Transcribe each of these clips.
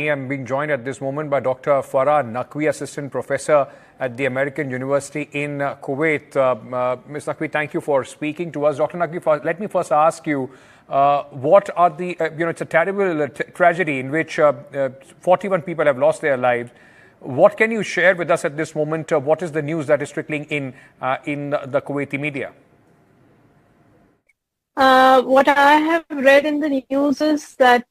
me. I'm being joined at this moment by Dr. Farah Naqvi, Assistant Professor at the American University in Kuwait. Ms. Naqvi, thank you for speaking to us. Dr. Naqvi, let me first ask you, what are the, it's a terrible tragedy in which 41 people have lost their lives. What can you share with us at this moment? What is the news that is trickling in the Kuwaiti media? What I have read in the news is that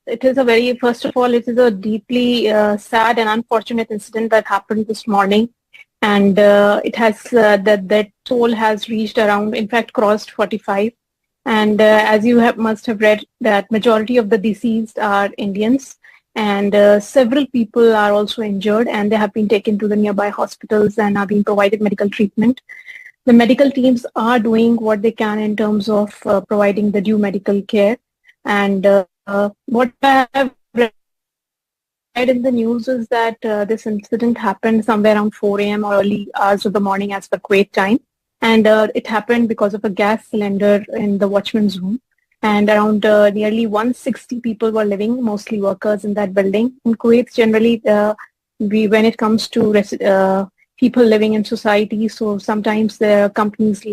it is first of all, it is a deeply sad and unfortunate incident that happened this morning. And it has, that toll has reached around, in fact, crossed 45. And as you must have read, that majority of the deceased are Indians. And several people are also injured, and they have been taken to the nearby hospitals and are being provided medical treatment. The medical teams are doing what they can in terms of providing the due medical care. And what I have read in the news is that this incident happened somewhere around 4 a.m. or early hours of the morning as per Kuwait time. And it happened because of a gas cylinder in the watchman's room. And around nearly 160 people were living, mostly workers in that building. In Kuwait, generally, when it comes to people living in society, so sometimes the companies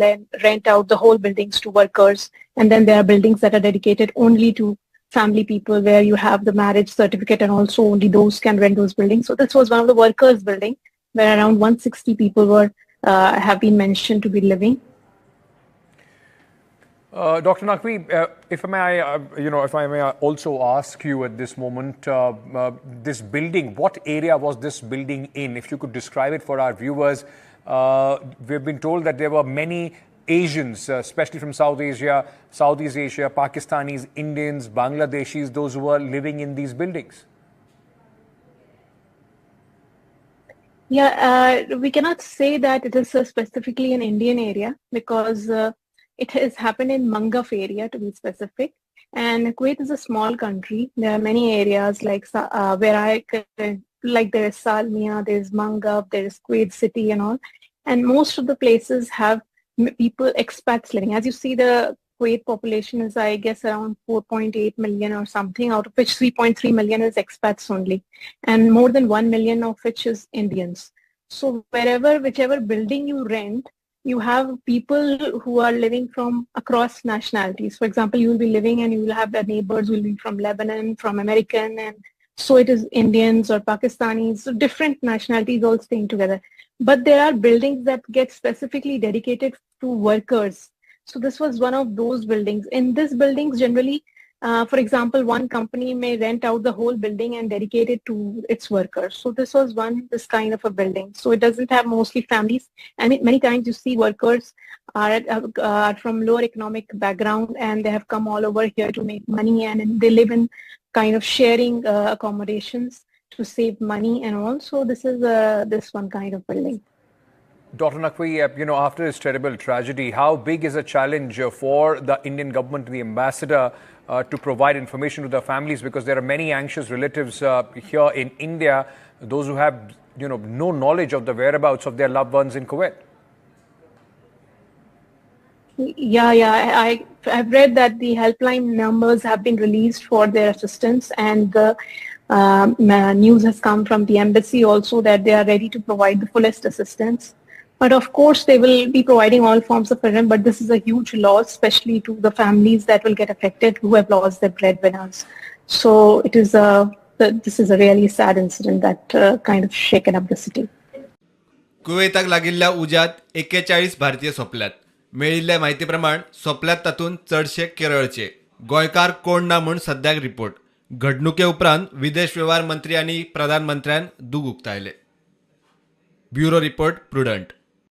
rent out the whole buildings to workers, and then there are buildings that are dedicated only to family people where you have the marriage certificate and also only those can rent those buildings. So this was one of the workers' building where around 160 people have been mentioned to be living. Dr. Naqvi, if I may also ask you at this moment, this building, what area was this building in? If you could describe it for our viewers. We've been told that there were many Asians, especially from Southeast Asia, Pakistanis, Indians, Bangladeshis, those who were living in these buildings. Yeah, we cannot say that it is specifically an Indian area because it has happened in Mangaf area, to be specific. And Kuwait is a small country. There are many areas like there is Salmiya, there is Mangaf, there is Kuwait City and all. And most of the places have people, expats living. As you see, the Kuwait population is, I guess, around 4.8 million or something, out of which 3.3 million is expats only. And more than 1 million of which is Indians. So whichever building you rent, you have people who are living from across nationalities. For example, you will be living and you will have the neighbors who will be from Lebanon, from American, and so it is Indians or Pakistanis, so different nationalities all staying together. But there are buildings that get specifically dedicated to workers. So this was one of those buildings. In these buildings, generally, for example, one company may rent out the whole building and dedicate it to its workers. So this was this kind of a building. So it doesn't have mostly families. I mean, many times you see workers are from lower economic background and they have come all over here to make money, and they live in kind of sharing accommodations to save money and all. So this is this one kind of building. Dr. Naqvi, after this terrible tragedy, how big is a challenge for the Indian government, the ambassador, to provide information to the families? Because there are many anxious relatives here in India, those who have, no knowledge of the whereabouts of their loved ones in Kuwait. Yeah. I've read that the helpline numbers have been released for their assistance, and the news has come from the embassy also that they are ready to provide the fullest assistance. But of course, they will be providing all forms of help. But this is a huge loss, especially to the families that will get affected who have lost their breadwinners. So it is this is a really sad incident that kind of shaken up the city. कुवेताक लागिल्ल्या उज्यात 41 भारतीय सोंपल्यात. मेळिल्ल्या म्हायती प्रमाण सोंपल्यात तातूंत चडशे केरळचे. गोंयकार कोण ना म्हूण सद्याक रिपोर्ट. घडणुके उपरांत विदेश वेव्हार मंत्री आनी प्रधानमंत्र्यान दूख उक्तायले. Bureau report prudent.